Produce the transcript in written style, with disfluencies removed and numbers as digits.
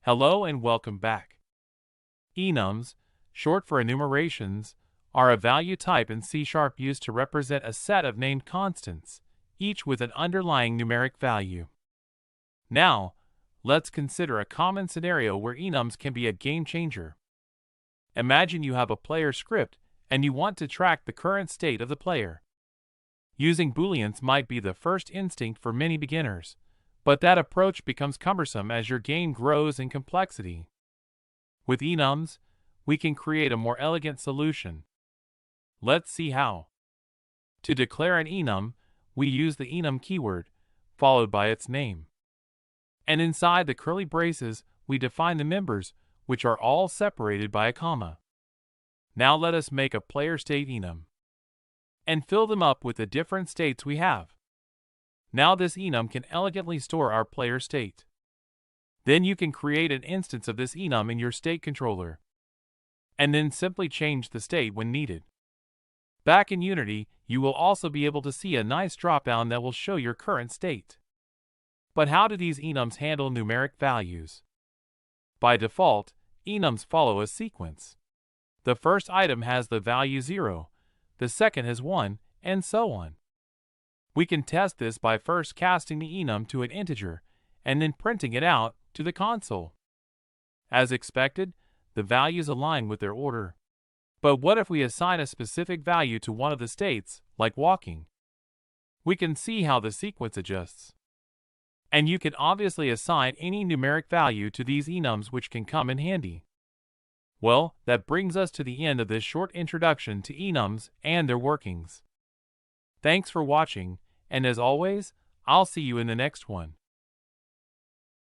Hello and welcome back. Enums, short for enumerations, are a value type in C# used to represent a set of named constants, each with an underlying numeric value. Now, let's consider a common scenario where enums can be a game changer. Imagine you have a player script and you want to track the current state of the player. Using booleans might be the first instinct for many beginners, but that approach becomes cumbersome as your game grows in complexity. With enums, we can create a more elegant solution. Let's see how. To declare an enum, we use the enum keyword, followed by its name. And inside the curly braces, we define the members, which are all separated by a comma. Now let us make a player state enum and fill them up with the different states we have. Now this enum can elegantly store our player state. Then you can create an instance of this enum in your state controller, and then simply change the state when needed. Back in Unity, you will also be able to see a nice drop-down that will show your current state. But how do these enums handle numeric values? By default, enums follow a sequence. The first item has the value 0, the second has 1, and so on. We can test this by first casting the enum to an integer and then printing it out to the console. As expected, the values align with their order. But what if we assign a specific value to one of the states, like walking? We can see how the sequence adjusts. And you can obviously assign any numeric value to these enums, which can come in handy. Well, that brings us to the end of this short introduction to enums and their workings. Thanks for watching, and as always, I'll see you in the next one.